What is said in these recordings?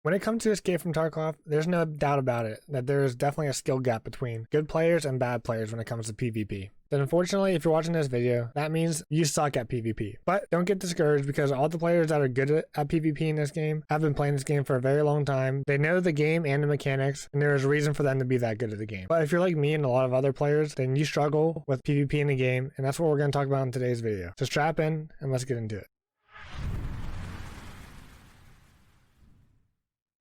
When it comes to Escape from Tarkov, there's no doubt about it that there is definitely a skill gap between good players and bad players when it comes to PvP. Then unfortunately, if you're watching this video, that means you suck at PvP. But don't get discouraged because all the players that are good at PvP in this game have been playing this game for a very long time. They know the game and the mechanics, and there is a reason for them to be that good at the game. But if you're like me and a lot of other players, then you struggle with PvP in the game, and that's what we're going to talk about in today's video. So strap in and let's get into it.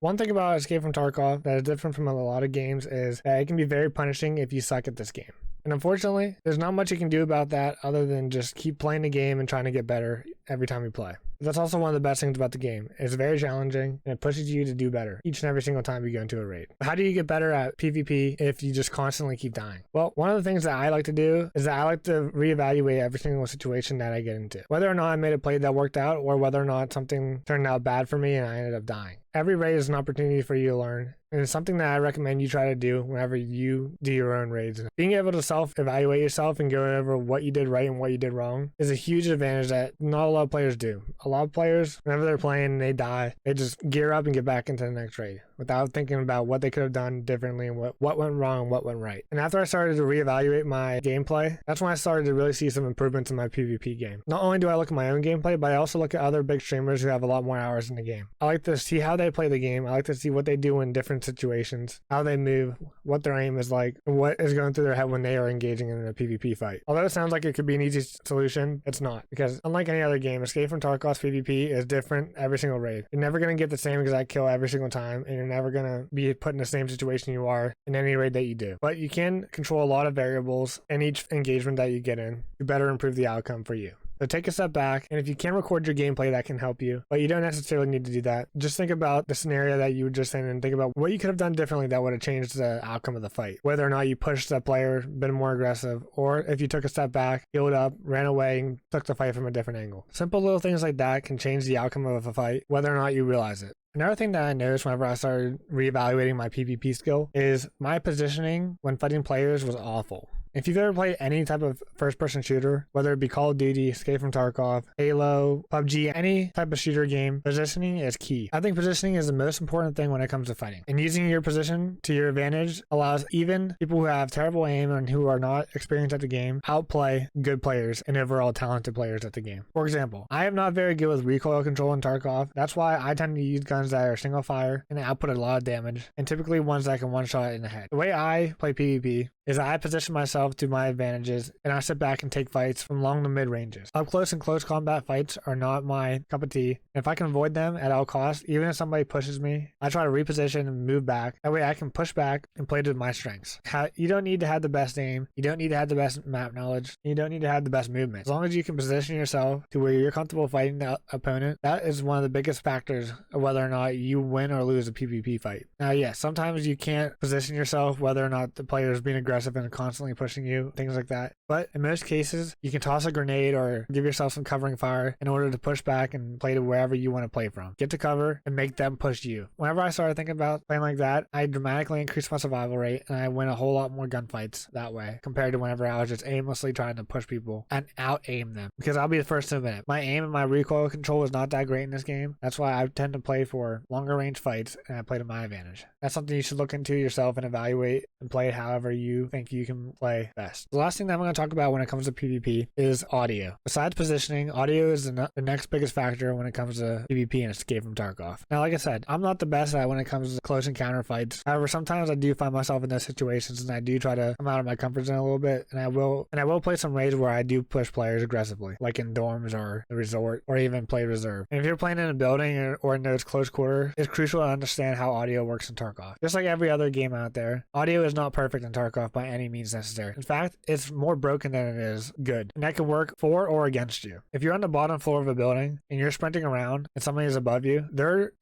One thing about Escape from Tarkov that is different from a lot of games is that it can be very punishing if you suck at this game. And unfortunately, there's not much you can do about that other than just keep playing the game and trying to get better every time you play. That's also one of the best things about the game. It's very challenging and it pushes you to do better each and every single time you go into a raid. How do you get better at PvP if you just constantly keep dying? Well, one of the things that I like to do is that I like to reevaluate every single situation that I get into. Whether or not I made a play that worked out or whether or not something turned out bad for me and I ended up dying. Every raid is an opportunity for you to learn, and it's something that I recommend you try to do whenever you do your own raids. Being able to self-evaluate yourself and go over what you did right and what you did wrong is a huge advantage that not a lot of players do. A lot of players, whenever they're playing and they die, they just gear up and get back into the next raid without thinking about what they could have done differently and what went wrong and what went right. And after I started to reevaluate my gameplay, that's when I started to really see some improvements in my PvP game. Not only do I look at my own gameplay, but I also look at other big streamers who have a lot more hours in the game. I like to see how they play the game. I like to see what they do in different situations, how they move, what their aim is like, and what is going through their head when they are engaging in a PvP fight. Although it sounds like it could be an easy solution, it's not, because unlike any other game, Escape from Tarkov's PvP is different every single raid. You're never going to get the same exact kill every single time, and you're never going to be put in the same situation you are in any raid that you do. But you can control a lot of variables in each engagement that you get in to better improve the outcome for you. So take a step back, and if you can record your gameplay, that can help you, but you don't necessarily need to do that. Just think about the scenario that you were just in and think about what you could have done differently that would have changed the outcome of the fight. Whether or not you pushed the player, been more aggressive, or if you took a step back, healed up, ran away, and took the fight from a different angle. Simple little things like that can change the outcome of a fight, whether or not you realize it. Another thing that I noticed whenever I started reevaluating my PvP skill is my positioning when fighting players was awful. If you've ever played any type of first-person shooter, whether it be Call of Duty, Escape from Tarkov, Halo, PUBG, any type of shooter game, positioning is key. I think positioning is the most important thing when it comes to fighting. And using your position to your advantage allows even people who have terrible aim and who are not experienced at the game outplay good players and overall talented players at the game. For example, I am not very good with recoil control in Tarkov. That's why I tend to use guns that are single fire and output a lot of damage, and typically ones that can one-shot in the head. The way I play PvP is I position myself to my advantages and I sit back and take fights from long to mid ranges. Up close and close combat fights are not my cup of tea. If I can avoid them at all costs, even if somebody pushes me, I try to reposition and move back. That way I can push back and play to my strengths. You don't need to have the best aim. You don't need to have the best map knowledge. You don't need to have the best movement. As long as you can position yourself to where you're comfortable fighting the opponent, that is one of the biggest factors of whether or not you win or lose a PvP fight. Now, yes, sometimes you can't position yourself whether or not the player is being aggressive and constantly pushing you, things like that. But in most cases, you can toss a grenade or give yourself some covering fire in order to push back and play to wherever you want to play from. Get to cover and make them push you. Whenever I started thinking about playing like that, I dramatically increased my survival rate and I win a whole lot more gunfights that way compared to whenever I was just aimlessly trying to push people and out-aim them. Because I'll be the first to admit it. My aim and my recoil control is not that great in this game. That's why I tend to play for longer range fights and I play to my advantage. That's something you should look into yourself and evaluate and play however you think you can play best. The last thing that I'm going to talk about when it comes to PvP is audio. Besides positioning, audio is the next biggest factor when it comes to PvP and Escape from Tarkov. Now, like I said, I'm not the best at when it comes to close encounter fights. However, sometimes I do find myself in those situations and I do try to come out of my comfort zone a little bit, and I will play some raids where I do push players aggressively, like in dorms or the resort, or even play reserve. And if you're playing in a building or in those close quarters, it's crucial to understand how audio works in Tarkov. Just like every other game out there, audio is not perfect in Tarkov by any means necessary. In fact, it's more broken than it is good, and that can work for or against you. If you're on the bottom floor of a building and you're sprinting around and somebody is above you,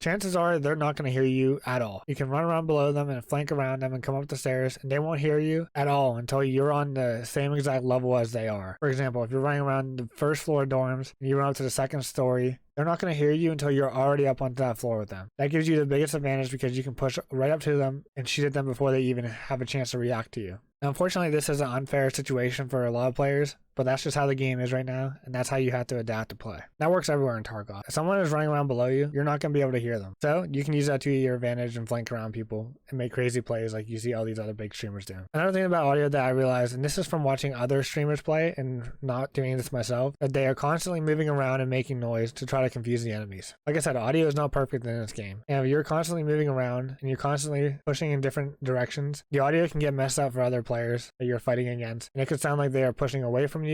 chances are they're not going to hear you at all. You can run around below them and flank around them and come up the stairs, and they won't hear you at all until you're on the same exact level as they are. For example, if you're running around the first floor dorms and you run up to the second story, they're not going to hear you until you're already up onto that floor with them. That gives you the biggest advantage because you can push right up to them and shoot at them before they even have a chance to react to you. Now, unfortunately, this is an unfair situation for a lot of players, but that's just how the game is right now, and that's how you have to adapt to play. That works everywhere in Tarkov. If someone is running around below you, you're not going to be able to hear them. So you can use that to your advantage and flank around people and make crazy plays like you see all these other big streamers do. Another thing about audio that I realized, and this is from watching other streamers play and not doing this myself, that they are constantly moving around and making noise to try to confuse the enemies. Like I said, audio is not perfect in this game. And if you're constantly moving around and you're constantly pushing in different directions, the audio can get messed up for other players that you're fighting against. And it could sound like they are pushing away from you,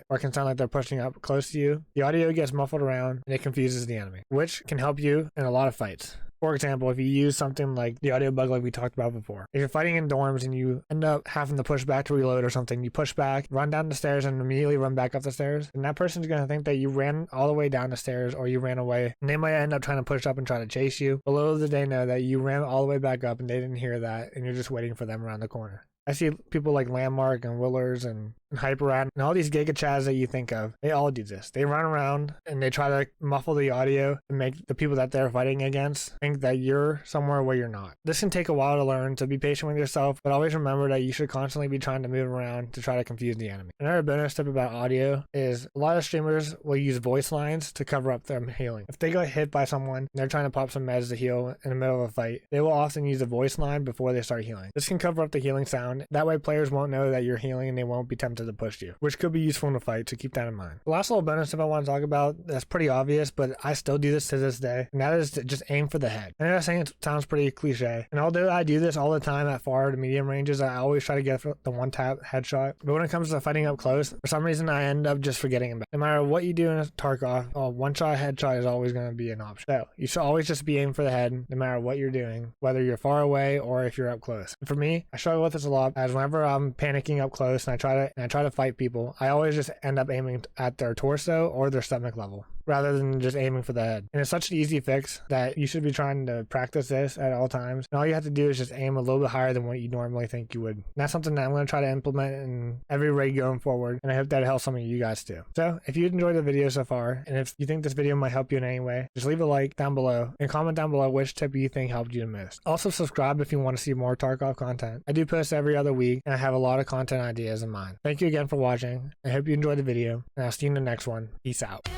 or it can sound like they're pushing up close to you. The audio gets muffled around and it confuses the enemy, which can help you in a lot of fights. For example, if you use something like the audio bug like we talked about before, if you're fighting in dorms and you end up having to push back to reload or something, you push back, run down the stairs and immediately run back up the stairs, and that person's going to think that you ran all the way down the stairs or you ran away, and they might end up trying to push up and try to chase you. But little do they know that you ran all the way back up and they didn't hear that, and you're just waiting for them around the corner. I see people like Lvndmark and Willers and Hyperrat and all these Giga Chads that you think of. They all do this. They run around and they try to muffle the audio and make the people that they're fighting against think that you're somewhere where you're not. This can take a while to learn, so be patient with yourself, but always remember that you should constantly be trying to move around to try to confuse the enemy. Another bonus tip about audio is a lot of streamers will use voice lines to cover up their healing. If they get hit by someone and they're trying to pop some meds to heal in the middle of a fight, they will often use a voice line before they start healing. This can cover up the healing sound. That way players won't know that you're healing and they won't be tempted to push you, which could be useful in a fight, so keep that in mind. The last little bonus tip I want to talk about that's pretty obvious, but I still do this to this day, and that is to just aim for the head. I know that saying it sounds pretty cliche, and although I do this all the time at far to medium ranges, I always try to get the one tap headshot, but when it comes to fighting up close, for some reason I end up just forgetting about it. No matter what you do in a Tarkov, a one shot headshot is always going to be an option. So you should always just be aiming for the head no matter what you're doing, whether you're far away or if you're up close. And for me, I struggle with this a lot, as whenever I'm panicking up close and I try to fight people, I always just end up aiming at their torso or their stomach level, rather than just aiming for the head. And it's such an easy fix that you should be trying to practice this at all times. And all you have to do is just aim a little bit higher than what you normally think you would. And that's something that I'm going to try to implement in every raid going forward, and I hope that helps some of you guys too. So if you enjoyed the video so far, and if you think this video might help you in any way, just leave a like down below and comment down below which tip you think helped you the most. Also subscribe if you want to see more Tarkov content. I do post every other week, and I have a lot of content ideas in mind. Thank you again for watching. I hope you enjoyed the video, and I'll see you in the next one. Peace out.